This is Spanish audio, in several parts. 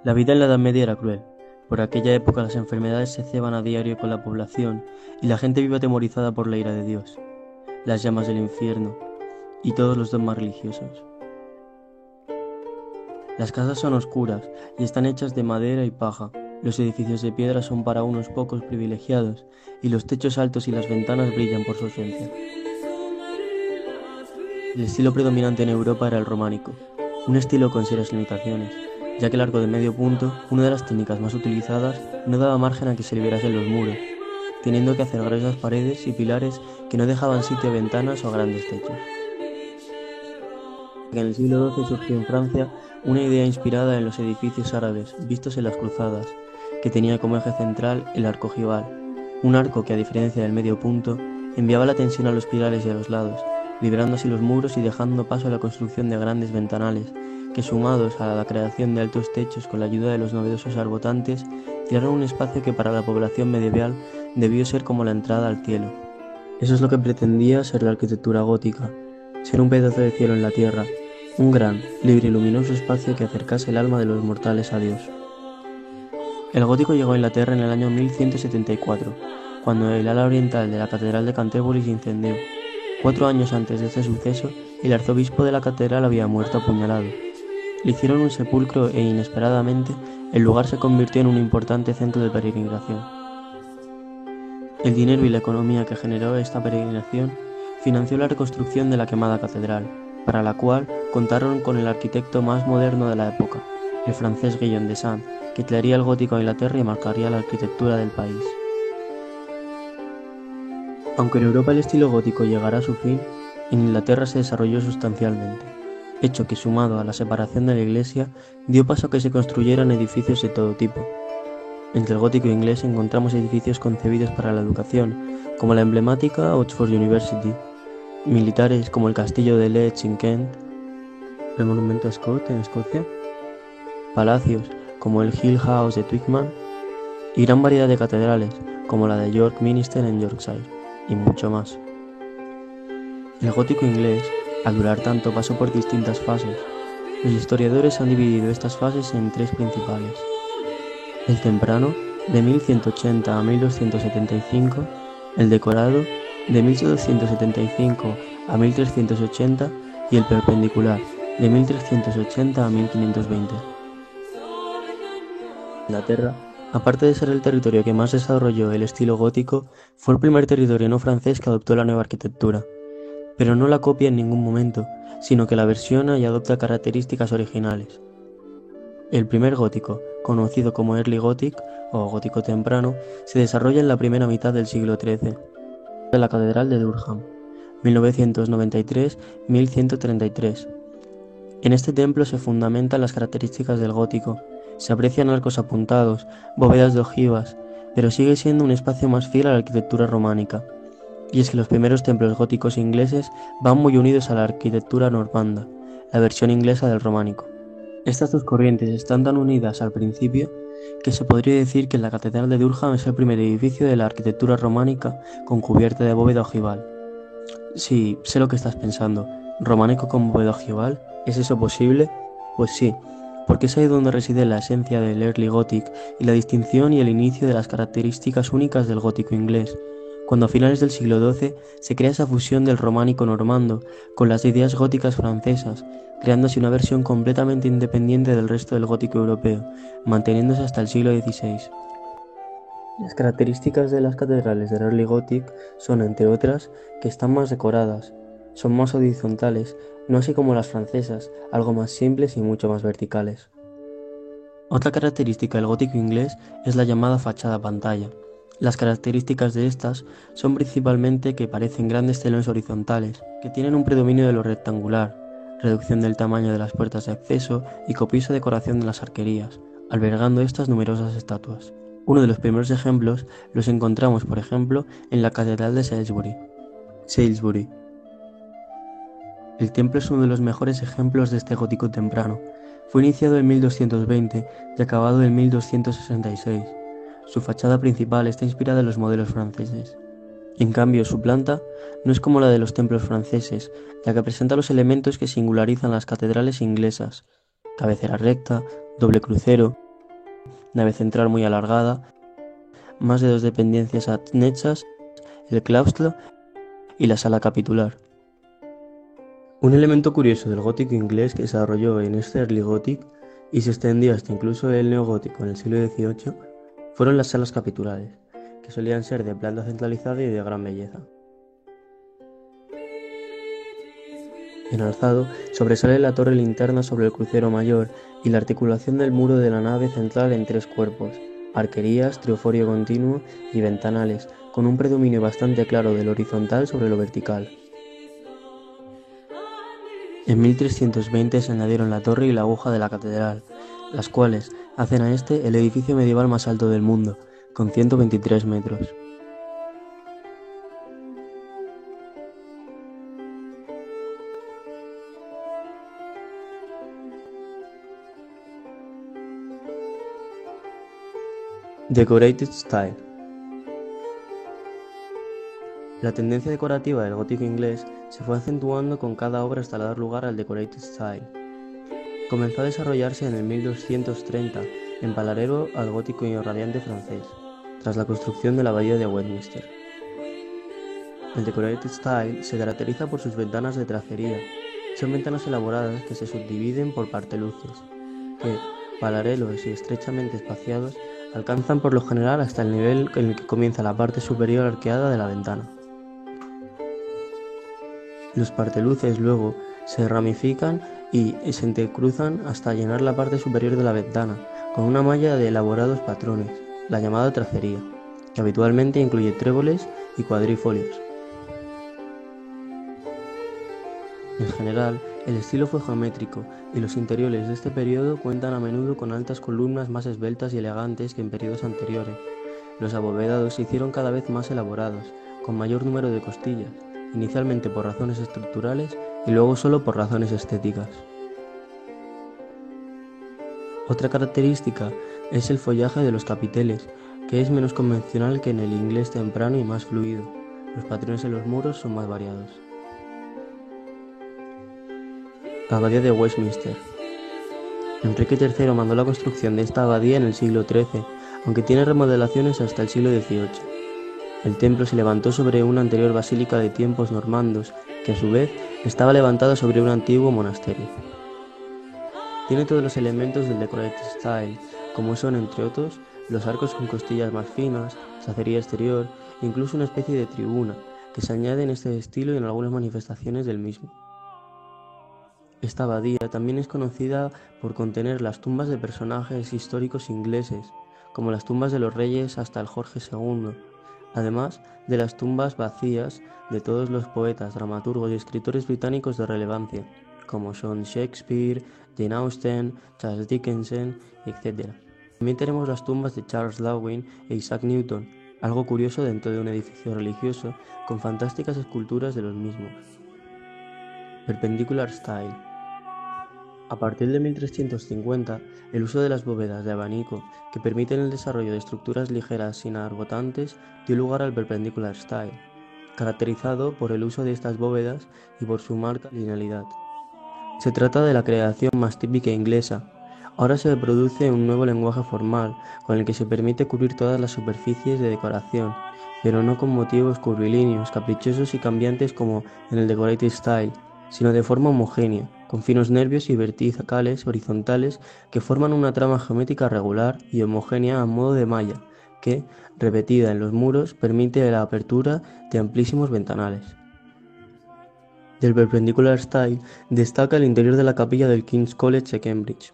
La vida en la Edad Media era cruel. Por aquella época las enfermedades se ceban a diario con la población y la gente vive atemorizada por la ira de Dios, las llamas del infierno y todos los dogmas religiosos. Las casas son oscuras y están hechas de madera y paja. Los edificios de piedra son para unos pocos privilegiados y los techos altos y las ventanas brillan por su ausencia. El estilo predominante en Europa era el románico, un estilo con serias limitaciones, ya que el arco de medio punto, una de las técnicas más utilizadas, no daba margen a que se liberasen los muros, teniendo que hacer gruesas paredes y pilares que no dejaban sitio a ventanas o a grandes techos. En el siglo XII surgió en Francia una idea inspirada en los edificios árabes vistos en las cruzadas, que tenía como eje central el arco ojival, un arco que, a diferencia del medio punto, enviaba la tensión a los pilares y a los lados, liberando así los muros y dejando paso a la construcción de grandes ventanales, que, sumados a la creación de altos techos con la ayuda de los novedosos arbotantes, crearon un espacio que para la población medieval debió ser como la entrada al cielo. Eso es lo que pretendía ser la arquitectura gótica, ser un pedazo de cielo en la tierra, un gran, libre y luminoso espacio que acercase el alma de los mortales a Dios. El gótico llegó a Inglaterra en el año 1174, cuando el ala oriental de la catedral de Canterbury se incendió. 4 años antes de este suceso, el arzobispo de la catedral había muerto apuñalado. Le hicieron un sepulcro e, inesperadamente, el lugar se convirtió en un importante centro de peregrinación. El dinero y la economía que generó esta peregrinación financió la reconstrucción de la quemada catedral, para la cual contaron con el arquitecto más moderno de la época, el francés Guillaume de Sand, que traería el gótico a Inglaterra y marcaría la arquitectura del país. Aunque en Europa el estilo gótico llegara a su fin, en Inglaterra se desarrolló sustancialmente, hecho que, sumado a la separación de la Iglesia, dio paso a que se construyeran edificios de todo tipo. Entre el gótico inglés encontramos edificios concebidos para la educación, como la emblemática Oxford University, militares como el castillo de Leeds en Kent, el monumento a Scott en Escocia, palacios como el Hill House de Twickenham y gran variedad de catedrales como la de York Minster en Yorkshire, y mucho más. El gótico inglés, al durar tanto, pasó por distintas fases. Los historiadores han dividido estas fases en 3 principales: el temprano, de 1180 a 1275, el decorado, de 1275 a 1380, y el perpendicular, de 1380 a 1520. Inglaterra, aparte de ser el territorio que más desarrolló el estilo gótico, fue el primer territorio no francés que adoptó la nueva arquitectura, pero no la copia en ningún momento, sino que la versiona y adopta características originales. El primer gótico, conocido como Early Gothic o gótico temprano, se desarrolla en la primera mitad del siglo XIII, de la Catedral de Durham, 1993-1133. En este templo se fundamentan las características del gótico. Se aprecian arcos apuntados, bóvedas de ojivas, pero sigue siendo un espacio más fiel a la arquitectura románica. Y es que los primeros templos góticos ingleses van muy unidos a la arquitectura normanda, la versión inglesa del románico. Estas dos corrientes están tan unidas al principio que se podría decir que la Catedral de Durham es el primer edificio de la arquitectura románica con cubierta de bóveda ojival. Sí, sé lo que estás pensando. ¿Románico con bóveda ojival? ¿Es eso posible? Pues sí, porque es ahí donde reside la esencia del Early Gothic y la distinción y el inicio de las características únicas del gótico inglés, cuando a finales del siglo XII se crea esa fusión del románico normando con las ideas góticas francesas, creándose una versión completamente independiente del resto del gótico europeo, manteniéndose hasta el siglo XVI. Las características de las catedrales del Early Gothic son, entre otras, que están más decoradas, son más horizontales, no así como las francesas, algo más simples y mucho más verticales. Otra característica del gótico inglés es la llamada fachada pantalla. Las características de estas son principalmente que parecen grandes telones horizontales, que tienen un predominio de lo rectangular, reducción del tamaño de las puertas de acceso y copiosa decoración de las arquerías, albergando estas numerosas estatuas. Uno de los primeros ejemplos los encontramos, por ejemplo, en la Catedral de Salisbury. El templo es uno de los mejores ejemplos de este gótico temprano. Fue iniciado en 1220 y acabado en 1266. Su fachada principal está inspirada en los modelos franceses. En cambio, su planta no es como la de los templos franceses, ya que presenta los elementos que singularizan las catedrales inglesas: cabecera recta, doble crucero, nave central muy alargada, más de 2 dependencias anexas, el claustro y la sala capitular. Un elemento curioso del gótico inglés que se desarrolló en este Early Gothic y se extendió hasta incluso el neogótico en el siglo XVIII fueron las salas capitulares, que solían ser de planta centralizada y de gran belleza. En alzado sobresale la torre linterna sobre el crucero mayor y la articulación del muro de la nave central en 3 cuerpos, arquerías, trioforio continuo y ventanales, con un predominio bastante claro del horizontal sobre lo vertical. En 1320 se añadieron la torre y la aguja de la catedral, las cuales hacen a este el edificio medieval más alto del mundo, con 123 metros. Decorated Style. La tendencia decorativa del gótico inglés se fue acentuando con cada obra hasta dar lugar al Decorated Style. Comenzó a desarrollarse en el 1230 en paralelo al gótico radiante francés, tras la construcción de la abadía de Westminster. El Decorated Style se caracteriza por sus ventanas de tracería. Son ventanas elaboradas que se subdividen por parteluces, que, paralelos y estrechamente espaciados, alcanzan por lo general hasta el nivel en el que comienza la parte superior arqueada de la ventana. Los parteluces luego se ramifican y se entrecruzan hasta llenar la parte superior de la ventana, con una malla de elaborados patrones, la llamada tracería, que habitualmente incluye tréboles y cuadrifolios. En general, el estilo fue geométrico y los interiores de este periodo cuentan a menudo con altas columnas más esbeltas y elegantes que en periodos anteriores. Los abovedados se hicieron cada vez más elaborados, con mayor número de costillas, inicialmente por razones estructurales y luego solo por razones estéticas. Otra característica es el follaje de los capiteles, que es menos convencional que en el inglés temprano y más fluido. Los patrones en los muros son más variados. Abadía de Westminster. Enrique III mandó la construcción de esta abadía en el siglo XIII, aunque tiene remodelaciones hasta el siglo XVIII. El templo se levantó sobre una anterior basílica de tiempos normandos, que a su vez estaba levantada sobre un antiguo monasterio. Tiene todos los elementos del Decorated Style, como son, entre otros, los arcos con costillas más finas, sacería exterior e incluso una especie de tribuna, que se añade en este estilo y en algunas manifestaciones del mismo. Esta abadía también es conocida por contener las tumbas de personajes históricos ingleses, como las tumbas de los reyes hasta el Jorge II, además de las tumbas vacías de todos los poetas, dramaturgos y escritores británicos de relevancia, como son Shakespeare, Jane Austen, Charles Dickens, etc. También tenemos las tumbas de Charles Darwin e Isaac Newton, algo curioso dentro de un edificio religioso con fantásticas esculturas de los mismos. Perpendicular Style. A partir de 1350, el uso de las bóvedas de abanico, que permiten el desarrollo de estructuras ligeras sin arbotantes, dio lugar al Perpendicular Style, caracterizado por el uso de estas bóvedas y por su marca linealidad. Se trata de la creación más típica inglesa. Ahora se produce un nuevo lenguaje formal, con el que se permite cubrir todas las superficies de decoración, pero no con motivos curvilíneos, caprichosos y cambiantes como en el Decorated Style, sino de forma homogénea, con finos nervios y verticales horizontales que forman una trama geométrica regular y homogénea a modo de malla, que, repetida en los muros, permite la apertura de amplísimos ventanales. Del Perpendicular Style destaca el interior de la capilla del King's College de Cambridge.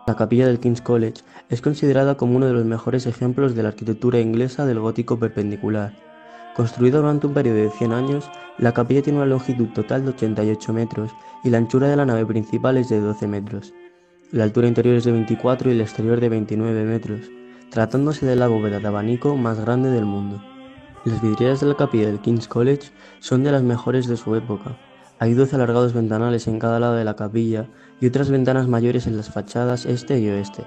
La capilla del King's College es considerada como uno de los mejores ejemplos de la arquitectura inglesa del gótico perpendicular. Construida durante un periodo de 100 años, la capilla tiene una longitud total de 88 metros y la anchura de la nave principal es de 12 metros. La altura interior es de 24 y la exterior de 29 metros, tratándose de la bóveda de abanico más grande del mundo. Las vidrieras de la capilla del King's College son de las mejores de su época. Hay 12 alargados ventanales en cada lado de la capilla y otras ventanas mayores en las fachadas este y oeste.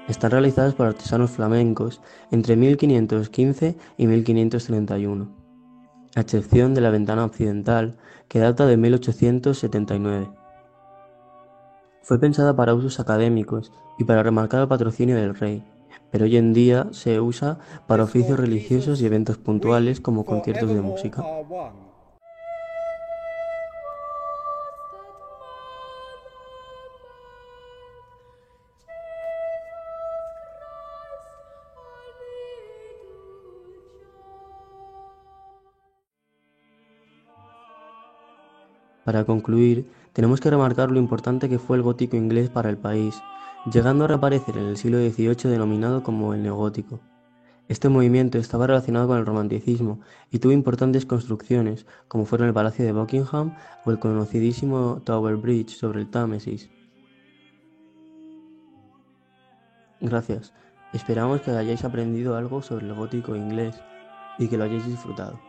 Están realizadas por artesanos flamencos entre 1515 y 1531, a excepción de la ventana occidental, que data de 1879. Fue pensada para usos académicos y para remarcar el patrocinio del rey, pero hoy en día se usa para This oficios Lord religiosos y Jesus, eventos puntuales we como conciertos de forevermore música. are one. Para concluir, tenemos que remarcar lo importante que fue el gótico inglés para el país, llegando a reaparecer en el siglo XVIII denominado como el neogótico. Este movimiento estaba relacionado con el romanticismo y tuvo importantes construcciones, como fueron el Palacio de Buckingham o el conocidísimo Tower Bridge sobre el Támesis. Gracias. Esperamos que hayáis aprendido algo sobre el gótico inglés y que lo hayáis disfrutado.